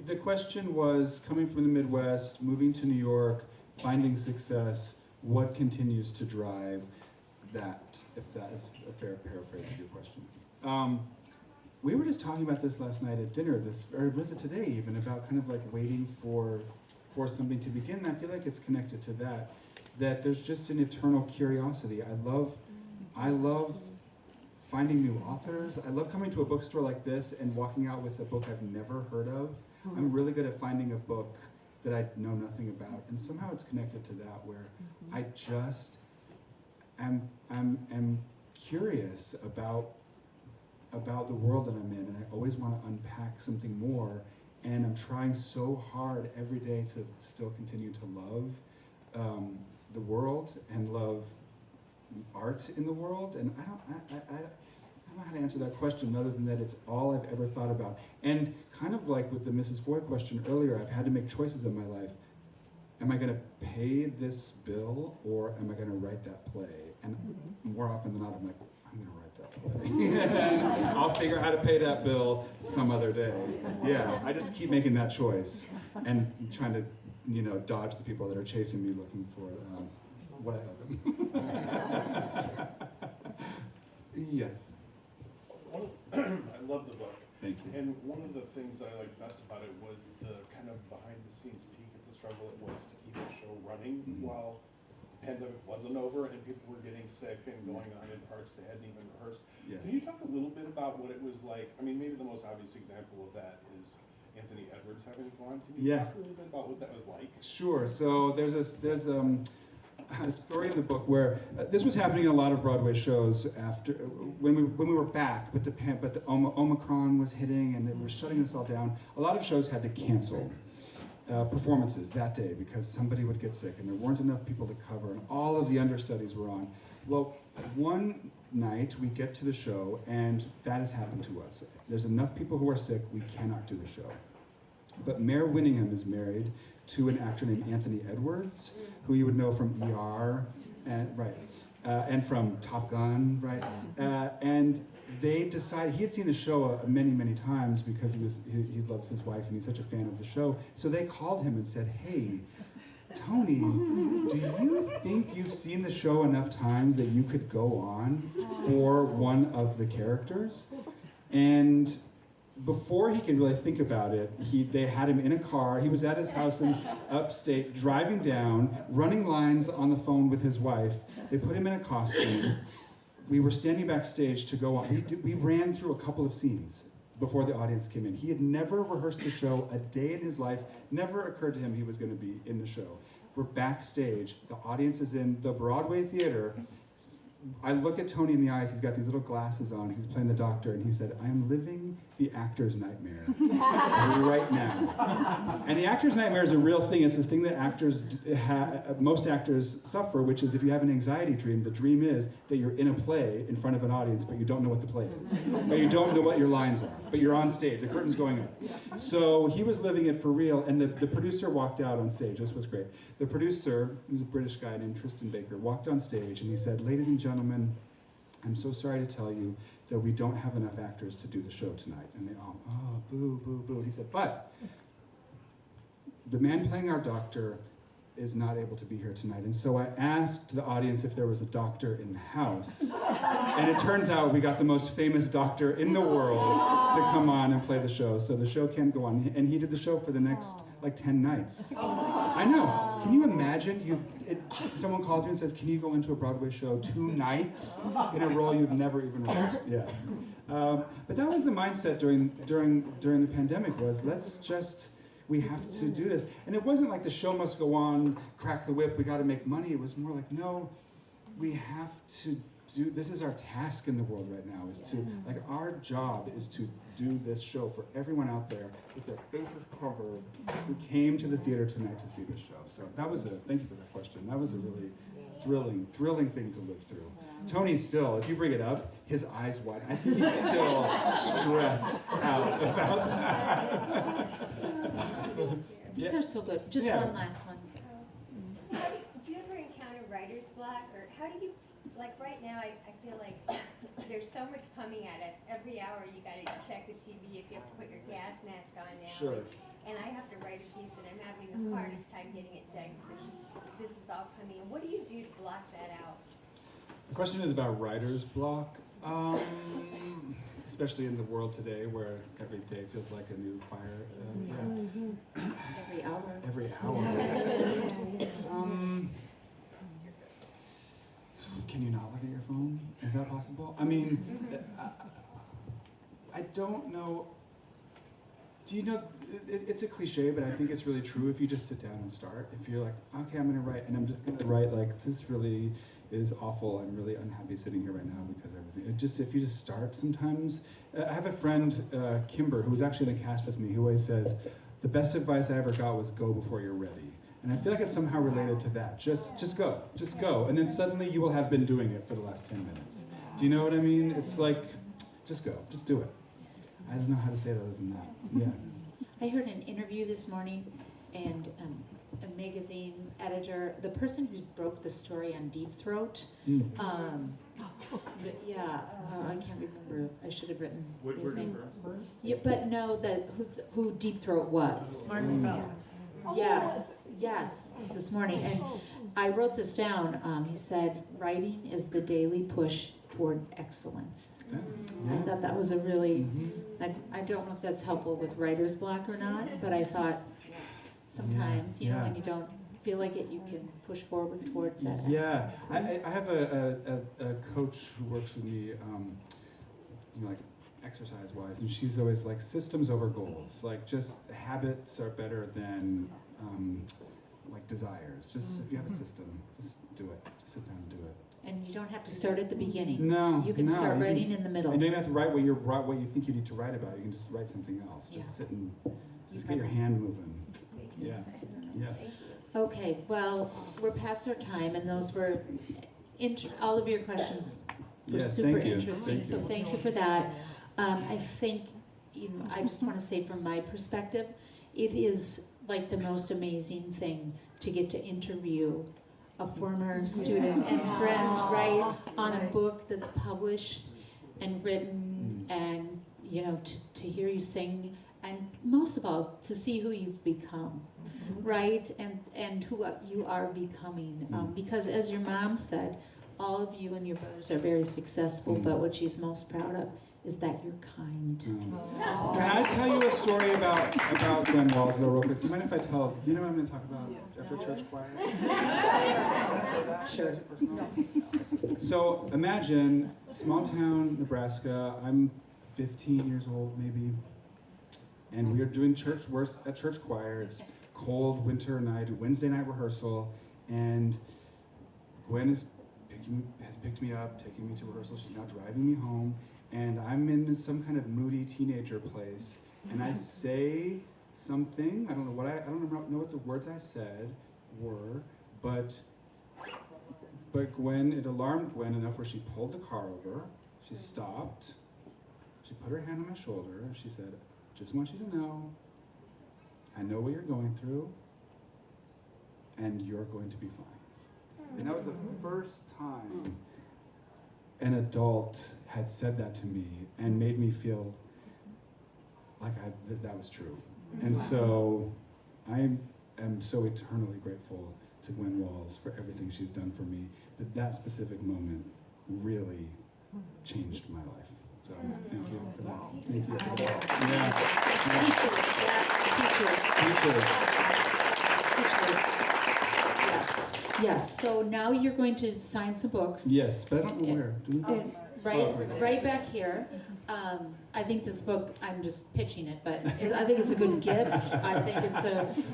S2: The question was, coming from the Midwest, moving to New York, finding success, what continues to drive that, if that is a fair paraphrase of your question. We were just talking about this last night at dinner, or was it today even, about kind of like waiting for something to begin. And I feel like it's connected to that there's just an eternal curiosity. I love finding new authors. I love coming to a bookstore like this and walking out with a book I've never heard of. I'm really good at finding a book that I know nothing about, and somehow it's connected to that, where am curious about the world that I'm in, and I always want to unpack something more. And I'm trying so hard every day to still continue to love the world and love art in the world. And I don't know how to answer that question other than that it's all I've ever thought about. And kind of like with the Mrs. Foy question earlier, I've had to make choices in my life. Am I going to pay this bill or am I going to write that play? And more often than not, I'm like, I'm going to write that play. I'll figure out how to pay that bill some other day. Yeah, I just keep making that choice and trying to, dodge the people that are chasing me looking for what I owe them. Yes.
S6: I love the book.
S2: Thank you.
S6: And one of the things that I liked best about it was the kind of behind the scenes peek at the struggle it was to keep the show running while the pandemic wasn't over and people were getting sick and going on in parts they hadn't even rehearsed.
S2: Yeah.
S6: Can you talk a little bit about what it was like? I mean, maybe the most obvious example of that is Anthony Edwards having to go on. Can you
S2: Yes.
S6: talk a little bit about what that was like?
S2: Sure. So there's a story in the book where this was happening in a lot of Broadway shows after when we were back, but the Omicron was hitting and it was shutting us all down. A lot of shows had to cancel performances that day because somebody would get sick and there weren't enough people to cover, and all of the understudies were on. Well, one night we get to the show and that has happened to us. There's enough people who are sick, we cannot do the show. But Mayor Winningham is married to an actor named Anthony Edwards, who you would know from ER, and from Top Gun, right? And they decided, he had seen the show many, many times because he loves his wife and he's such a fan of the show. So they called him and said, hey, Tony, do you think you've seen the show enough times that you could go on for one of the characters? And before he could really think about it, they had him in a car. He was at his house in upstate, driving down, running lines on the phone with his wife. They put him in a costume. We were standing backstage to go on. We ran through a couple of scenes before the audience came in. He had never rehearsed the show a day in his life. Never occurred to him he was going to be in the show. We're backstage. The audience is in the Broadway theater. I look at Tony in the eyes. He's got these little glasses on. He's playing the doctor, and he said, I am living the actor's nightmare right now. And the actor's nightmare is a real thing. It's a thing that most actors suffer, which is if you have an anxiety dream, the dream is that you're in a play in front of an audience, but you don't know what the play is. Or you don't know what your lines are, but you're on stage. The curtain's going up. So he was living it for real, and the producer walked out on stage. This was great. The producer, who's a British guy named Tristan Baker, walked on stage, and he said, ladies and gentlemen, I'm so sorry to tell you that we don't have enough actors to do the show tonight. And they all, oh, boo, boo, boo. He said, but the man playing our doctor is not able to be here tonight. And so I asked the audience if there was a doctor in the house. And it turns out we got the most famous doctor in the world to come on and play the show. So the show can go on. And he did the show for the next, 10 nights. I know. Can you imagine? Someone calls you and says, can you go into a Broadway show 2 nights in a role you've never even rehearsed? Yeah. But that was the mindset during the pandemic was, we have to do this. And it wasn't like the show must go on, crack the whip, we got to make money. It was more like, no, we have to do, this is our task in the world right now, is to, our job is to do this show for everyone out there with their faces covered who came to the theater tonight to see this show. So thank you for that question. That was a really thrilling thing to live through. Tony's still, if you bring it up, his eyes wide. I think he's still stressed out about that.
S1: These are so good. Just one last one.
S7: Do you ever encounter writer's block, or how do you, like right now, I feel like there's so much coming at us. Every hour you gotta check the TV if you have to put your gas mask on now.
S2: Sure.
S7: And I have to write a piece and I'm having the hardest time getting it done because this is all coming in. What do you do to block that out?
S2: The question is about writer's block, especially in the world today where every day feels like a new fire.
S1: Every hour.
S2: Every hour. Can you not look at your phone? Is that possible? I mean, I don't know. Do you know, it's a cliche, but I think it's really true if you just sit down and start. If you're like, okay, I'm going to write, and I'm just going to write like this really it is awful. I'm really unhappy sitting here right now because everything. If you just start sometimes. I have a friend, Kimber, who's actually in the cast with me, who always says, the best advice I ever got was go before you're ready. And I feel like it's somehow related to that. Just go. And then suddenly you will have been doing it for the last 10 minutes. Do you know what I mean? It's like, just go. Just do it. I don't know how to say it other than that. Yeah.
S1: I heard an interview this morning, and a magazine editor, the person who broke the story on Deep Throat, I can't remember, I should have written his name. Yeah, but no, who Deep Throat was.
S8: Martin Fell.
S1: Yes, this morning, and I wrote this down. He said, writing is the daily push toward excellence. I thought that was a really, I don't know if that's helpful with writer's block or not, but I thought sometimes, you know, when you don't feel like it, you can push forward towards that excellence.
S2: I have a coach who works with me, like exercise-wise, and she's always like systems over goals. Like just habits are better than like desires. Just if you have a system, just do it. Just sit down and do it.
S1: And you don't have to start at the beginning.
S2: No,
S1: you can start writing in the middle.
S2: You don't even have to write what you think you need to write about. You can just write something else. Just sit and just get your hand moving. Yeah.
S1: Okay, well, we're past our time, and those were all of your questions were super interesting. So thank you for that. I think, I just want to say from my perspective, it is like the most amazing thing to get to interview a former student and friend, right, on a book that's published and written, and to hear you sing, and most of all to see who you've become, right, and who you are becoming, because as your mom said, all of you and your brothers are very successful, but what she's most proud of is that you're kind.
S2: Can I tell you a story about Gwen Walz though, real quick? Do you mind if I tell? Do you know what I'm going to talk about after church choir?
S1: Sure.
S2: So imagine small town Nebraska. I'm 15 years old maybe, and we are doing church. We're at church choir. It's cold winter night, Wednesday night rehearsal, and Gwen has picked me up, taking me to rehearsal. She's now driving me home. And I'm in some kind of moody teenager place, and I say something. I don't know what the words I said were, but Gwen, it alarmed Gwen enough where she pulled the car over. She stopped. She put her hand on my shoulder. And she said, "Just want you to know, I know what you're going through, and you're going to be fine." And that was the first time an adult had said that to me and made me feel like that was true. And so I am so eternally grateful to Gwen Walz for everything she's done for me. But that specific moment really changed my life. So thank you for that. Thank you for
S1: Teachers. Yes, so now you're going to sign some books.
S2: Yes, but I don't know where.
S1: Right back here. I think this book, I'm just pitching it, but I think it's a good gift. I think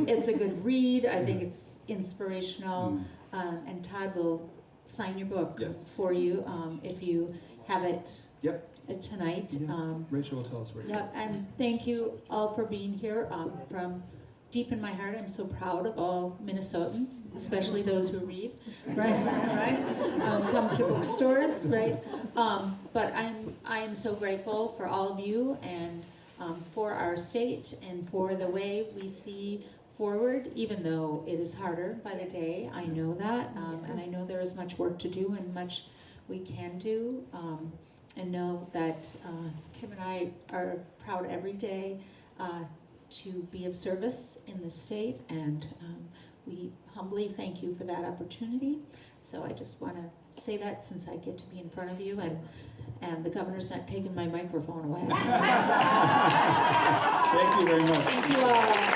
S1: it's a good read. I think it's inspirational. And Todd will sign your book for you if you have it tonight.
S2: Rachel will tell us where.
S1: Yep, and thank you all for being here. From deep in my heart, I'm so proud of all Minnesotans, especially those who read, right? Come to bookstores, right? But I am so grateful for all of you and for our state and for the way we see forward, even though it is harder by the day. I know that, and I know there is much work to do and much we can do, and know that Tim and I are proud every day to be of service in the state, and we humbly thank you for that opportunity. So I just want to say that since I get to be in front of you, and the governor's not taking my microphone away.
S2: Thank you very much.
S1: Thank you all.